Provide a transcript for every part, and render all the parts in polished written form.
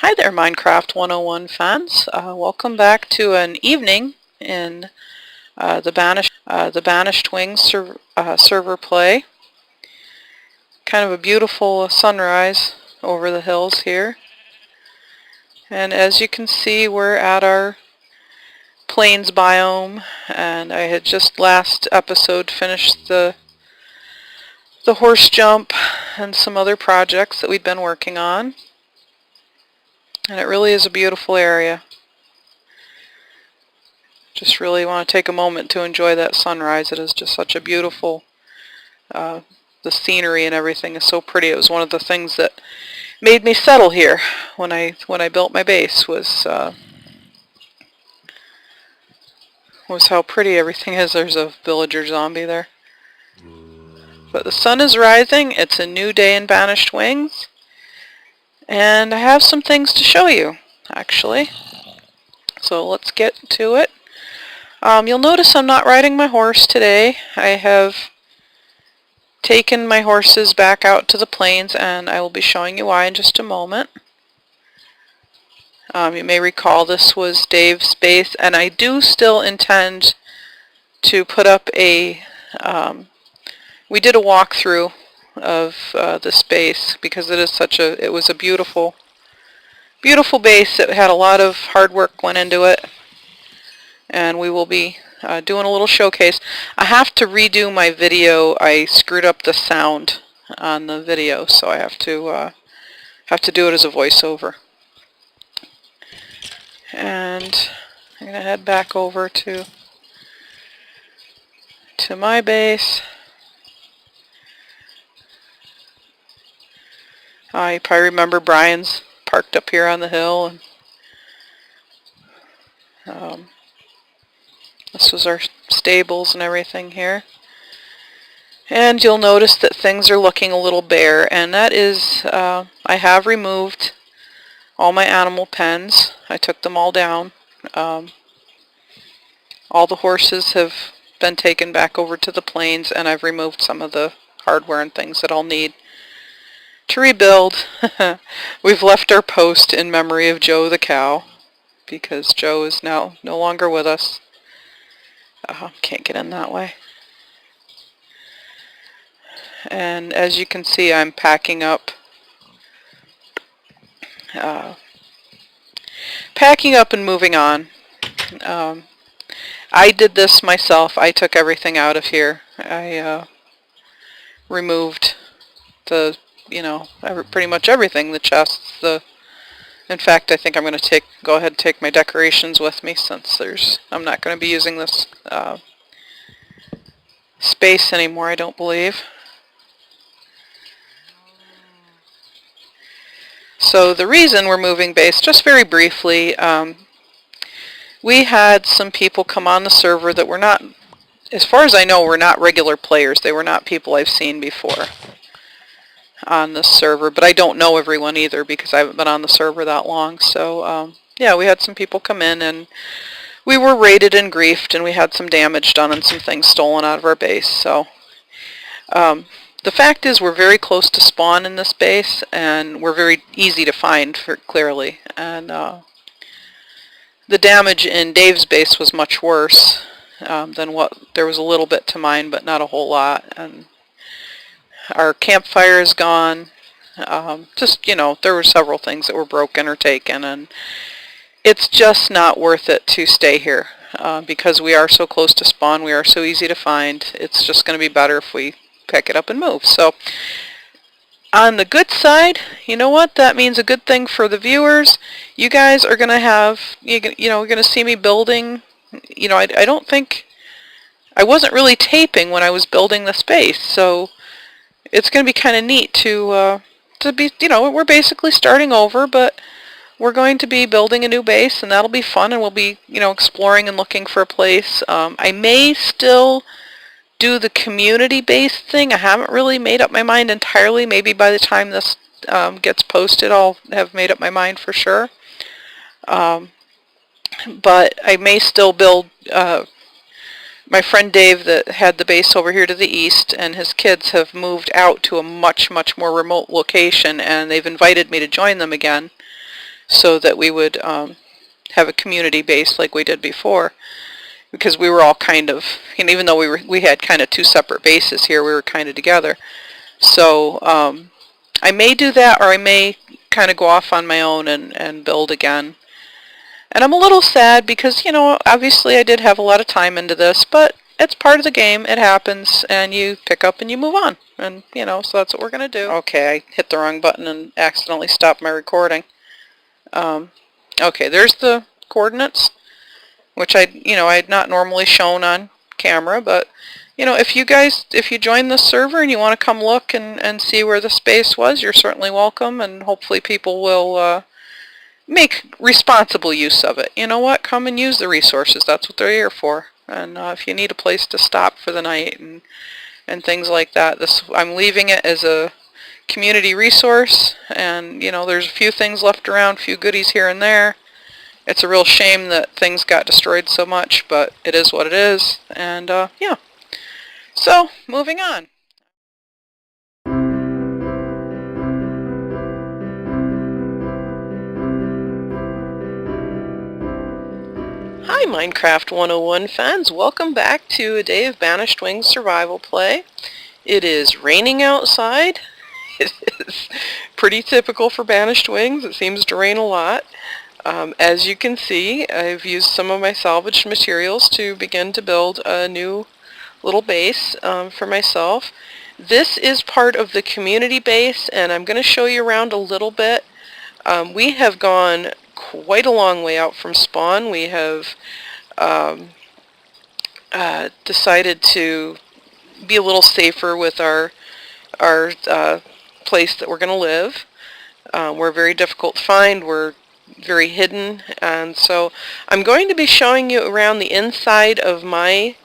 Hi there, Minecraft 101 fans. Welcome back to an evening in the Banished Wings server play. Kind of a beautiful sunrise over the hills here. And as you can see, we're at our plains biome, and I had just last episode finished the horse jump and some other projects that we'd been working on. And it really is a beautiful area. Just really want to take a moment to enjoy that sunrise. It is just such a beautiful, the scenery and everything is so pretty. It was one of the things that made me settle here when I built my base was how pretty everything is. There's a villager zombie there. But the sun is rising. It's a new day in Banished Wings. And I have some things to show you, actually. So let's get to it. You'll notice I'm not riding my horse today. I have taken my horses back out to the plains, and I will be showing you why in just a moment. You may recall this was Dave's base, and I do still intend to put up a... we did a walkthrough of this base because it was a beautiful base. It had a lot of hard work went into it, and we will be doing a little showcase. I have to redo my video. I screwed up the sound on the video, so I have to do it as a voiceover. And I'm gonna head back over to my base. You probably remember Brian's parked up here on the hill, and this was our stables and everything here. And you'll notice that things are looking a little bare, and that is, I have removed all my animal pens. I took them all down. All the horses have been taken back over to the plains, and I've removed some of the hardware and things that I'll need to rebuild. We've left our post in memory of Joe the cow, because Joe is now no longer with us. Can't get in that way. And as you can see, I'm packing up and moving on. I did this myself. I took everything out of here. I removed pretty much everything, the chests, in fact, I think I'm going to go ahead and take my decorations with me, since I'm not going to be using this space anymore, I don't believe. So the reason we're moving base, just very briefly, we had some people come on the server that were not, as far as I know, were not regular players. They were not people I've seen before on this server, but I don't know everyone either because I haven't been on the server that long. So yeah, we had some people come in, and we were raided and griefed, and we had some damage done and some things stolen out of our base. So the fact is, we're very close to spawn in this base, and we're very easy to find clearly. And the damage in Dave's base was much worse than what there was. A little bit to mine, but not a whole lot. And our campfire is gone. There were several things that were broken or taken, and it's just not worth it to stay here because we are so close to spawn. We are so easy to find. It's just going to be better if we pick it up and move. So on the good side, you know what? That means a good thing for the viewers. You guys are going to have, you're going to see me building. I don't think, I wasn't really taping when I was building the space, so it's going to be kind of neat to be, we're basically starting over, but we're going to be building a new base, and that'll be fun, and we'll be, exploring and looking for a place. I may still do the community-based thing. I haven't really made up my mind entirely. Maybe by the time this gets posted, I'll have made up my mind for sure. But I may still build... my friend Dave that had the base over here to the east, and his kids have moved out to a much, much more remote location, and they've invited me to join them again. so that we would have a community base like we did before, because we were all kind of, and even though we had kind of two separate bases here, we were kind of together. So I may do that, or I may kind of go off on my own and build again. And I'm a little sad because, you know, obviously I did have a lot of time into this, but it's part of the game. It happens, and you pick up and you move on. And, you know, so that's what we're going to do. Okay, I hit the wrong button and accidentally stopped my recording. Okay, there's the coordinates, which I had not normally shown on camera, but, you know, if you join the server and you want to come look and see where the space was, you're certainly welcome, and hopefully people will make responsible use of it. You know what? Come and use the resources. That's what they're here for. And if you need a place to stop for the night and things like that, I'm leaving it as a community resource. And, you know, there's a few things left around, a few goodies here and there. It's a real shame that things got destroyed so much, but it is what it is. And, yeah. So, moving on. Hi Minecraft 101 fans, welcome back to a day of Banished Wings survival play. It is raining outside. It is pretty typical for Banished Wings. It seems to rain a lot. As you can see, I've used some of my salvaged materials to begin to build a new little base for myself. This is part of the community base, and I'm going to show you around a little bit. We have gone quite a long way out from spawn. We have decided to be a little safer with our place that we're going to live. We're very difficult to find. We're very hidden, and so I'm going to be showing you around the inside of my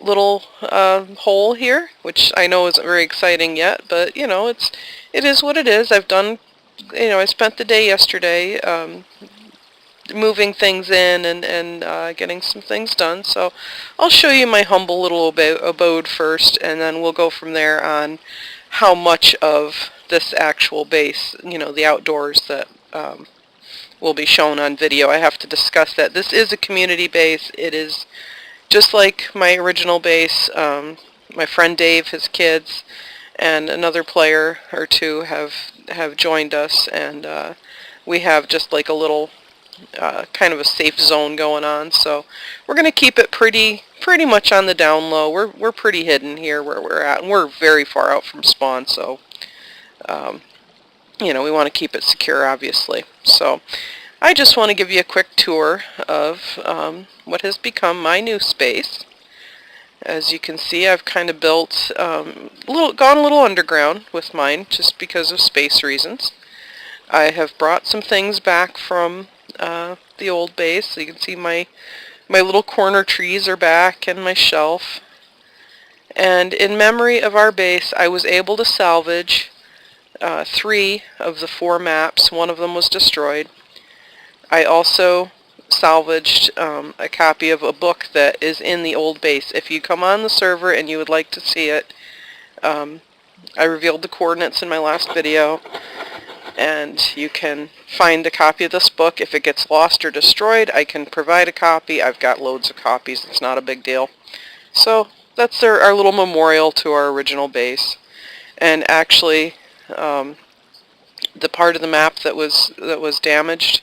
little hole here, which I know isn't very exciting yet, but you know, it is what it is. I've done, you know, I spent the day yesterday moving things in and getting some things done. So I'll show you my humble little abode first, and then we'll go from there on how much of this actual base, you know, the outdoors that will be shown on video. I have to discuss that. This is a community base. It is just like my original base. My friend Dave, his kids, and another player or two have joined us, and we have just like a little kind of a safe zone going on. So we're going to keep it pretty much on the down low. We're pretty hidden here where we're at, and we're very far out from spawn, so you know, we want to keep it secure, obviously. So I just want to give you a quick tour of what has become my new space. As you can see, I've kind of built gone a little underground with mine, just because of space reasons. I have brought some things back from the old base. So you can see my little corner trees are back, and my shelf. And in memory of our base, I was able to salvage 3 of the 4 maps. One of them was destroyed. I also salvaged a copy of a book that is in the old base. If you come on the server and you would like to see it, I revealed the coordinates in my last video, and you can find a copy of this book. If it gets lost or destroyed, I can provide a copy. I've got loads of copies. It's not a big deal. So that's our little memorial to our original base. And actually, the part of the map that was damaged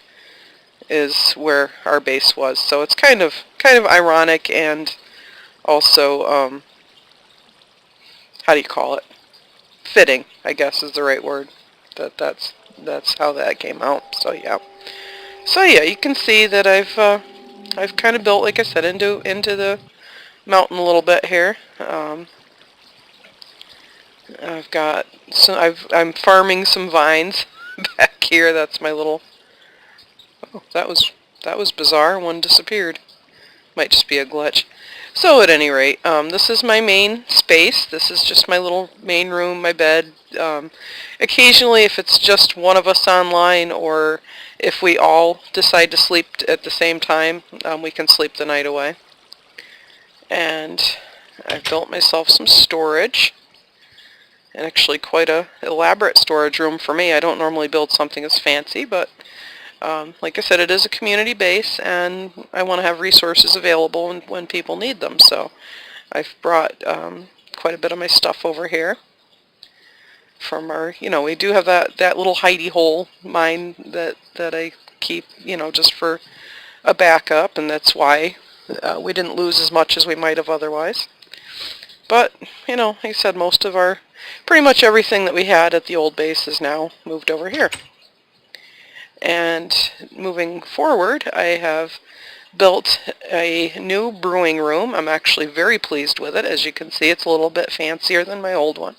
is where our base was. So it's kind of ironic, and also how do you call it? Fitting, I guess is the right word. That's how that came out. So yeah. So yeah, you can see that I've kind of built, like I said, into the mountain a little bit here. I've got I'm farming some vines back here. That's my little. Oh, that was bizarre. One disappeared. Might just be a glitch. So at any rate, this is my main space. This is just my little main room, my bed. Occasionally, if it's just one of us online, or if we all decide to sleep at the same time, we can sleep the night away. And I've built myself some storage. And actually quite a elaborate storage room for me. I don't normally build something as fancy, but Like I said, it is a community base, and I want to have resources available when people need them. So I've brought quite a bit of my stuff over here from our, we do have that little hidey hole mine that I keep, just for a backup, and that's why we didn't lose as much as we might have otherwise. But, like I said, pretty much everything that we had at the old base is now moved over here. And moving forward, I have built a new brewing room. I'm actually very pleased with it. As you can see, it's a little bit fancier than my old one.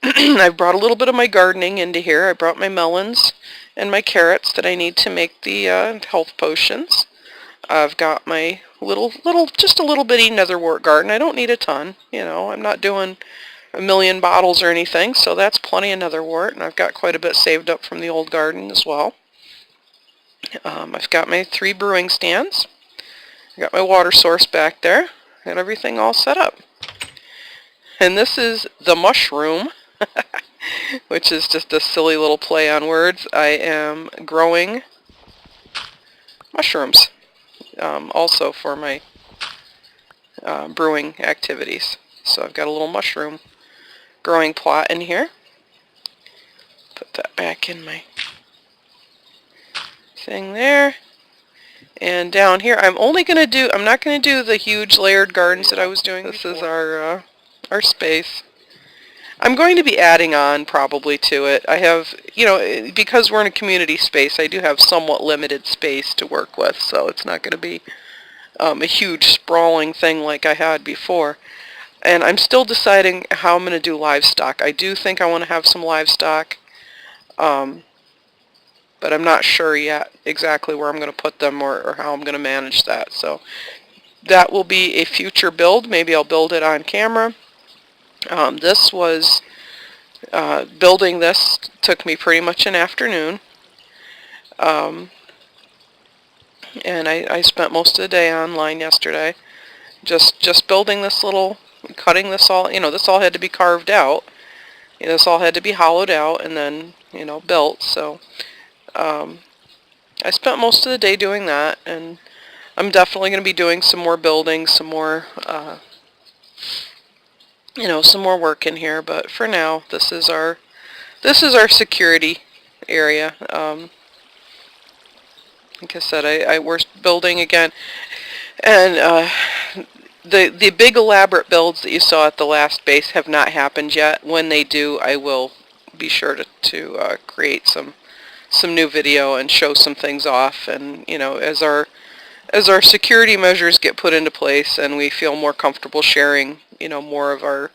I've brought a little bit of my gardening into here. I brought my melons and my carrots that I need to make the health potions. I've got my just a little bitty netherwort garden. I don't need a ton, I'm not doing a million bottles or anything, so that's plenty of netherwort, and I've got quite a bit saved up from the old garden as well. I've got my 3 brewing stands. I got my water source back there. Got everything all set up. And this is the mushroom, which is just a silly little play on words. I am growing mushrooms, also for my brewing activities. So I've got a little mushroom growing plot in here. Put that back in my thing there. And down here, I'm not going to do the huge layered gardens that I was doing. This is our space. I'm going to be adding on probably to it. I have, because we're in a community space, I do have somewhat limited space to work with, so it's not going to be a huge sprawling thing like I had before. And I'm still deciding how I'm going to do livestock. I do think I want to have some livestock, but I'm not sure yet exactly where I'm going to put them or how I'm going to manage that. So that will be a future build. Maybe I'll build it on camera. Building this took me pretty much an afternoon. And I spent most of the day online yesterday just building this cutting this all, this all had to be carved out. This all had to be hollowed out and then, built. So I spent most of the day doing that, and I'm definitely going to be doing some more building, some more some more work in here. But for now, this is our security area. Like I said, we're building again, and the big elaborate builds that you saw at the last base have not happened yet. When they do, I will be sure to create some new video and show some things off. And as our security measures get put into place and we feel more comfortable sharing more of our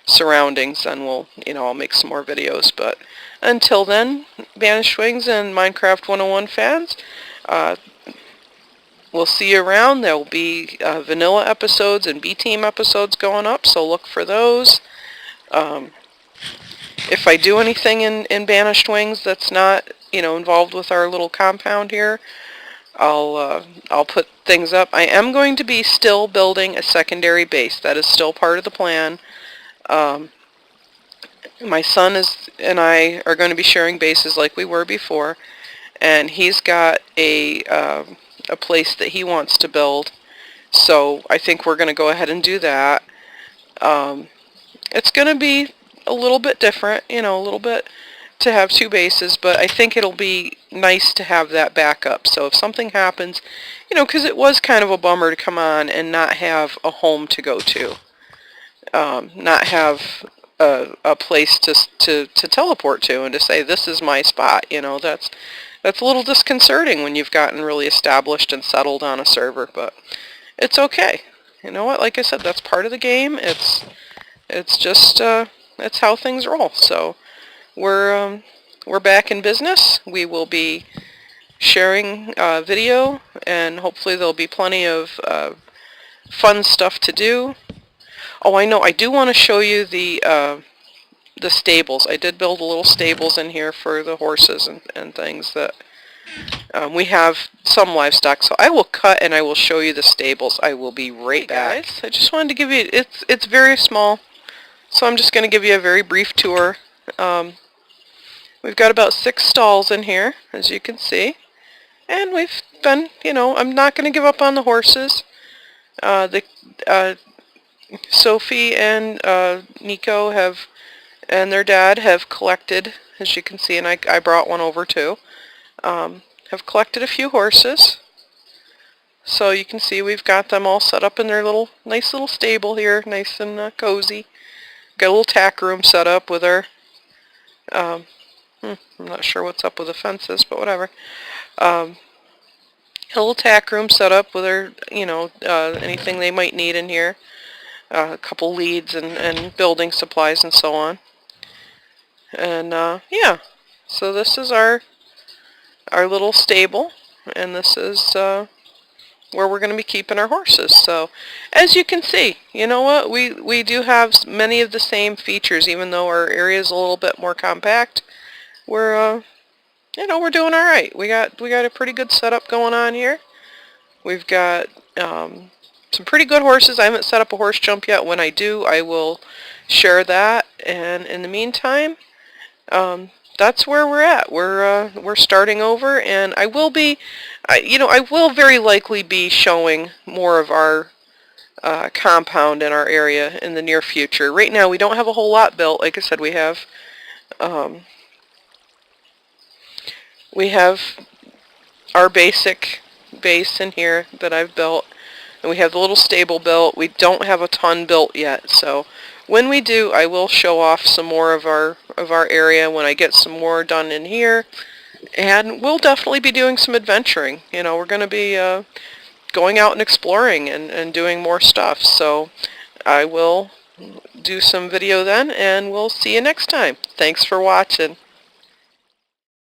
surroundings, then we'll I'll make some more videos. But until then, Banished Wings and Minecraft 101 fans, we'll see you around. There will be vanilla episodes and B-Team episodes going up, so look for those. If I do anything in Banished Wings that's not involved with our little compound here, I'll put things up. I am going to be still building a secondary base. That is still part of the plan. My son and I are going to be sharing bases like we were before, and he's got a place that he wants to build, so I think we're going to go ahead and do that. It's going to be a little bit different, a little bit to have 2 bases, but I think it'll be nice to have that backup. So if something happens, because it was kind of a bummer to come on and not have a home to go to, not have a place to teleport to and to say, this is my spot. That's a little disconcerting when you've gotten really established and settled on a server, but it's okay. You know what? Like I said, that's part of the game. It's just it's how things roll. So we're back in business. We will be sharing video, and hopefully there'll be plenty of fun stuff to do. Oh, I know. I do want to show you the stables. I did build a little stables in here for the horses and things that we have some livestock. So I will cut and I will show you the stables. I will be right back. Guys, I just wanted to give you, it's very small, so I'm just going to give you a very brief tour. We've got about 6 stalls in here, as you can see. And we've been, I'm not going to give up on the horses. The Sophie and Nico and their dad have collected, as you can see, and I brought one over too, have collected a few horses. So you can see we've got them all set up in their nice little stable here, nice and cozy. Got a little tack room set up with our, I'm not sure what's up with the fences, but whatever. A little tack room set up with our, anything they might need in here. A couple leads and building supplies and so on. And yeah, so this is our little stable, and this is where we're going to be keeping our horses. So as you can see, you know what, we do have many of the same features, even though our area is a little bit more compact. We're we're doing all right. We got a pretty good setup going on here. We've got some pretty good horses. I haven't set up a horse jump yet. When I do, I will share that. And in the meantime, that's where we're at. We're starting over, and I will be, I will very likely be showing more of our compound in our area in the near future. Right now, we don't have a whole lot built. Like I said, we have our basic base in here that I've built, and we have the little stable built. We don't have a ton built yet, so when we do, I will show off some more of our area when I get some more done in here, and we'll definitely be doing some adventuring. We're going to be going out and exploring and doing more stuff, so I will do some video then, and we'll see you next time. Thanks for watching.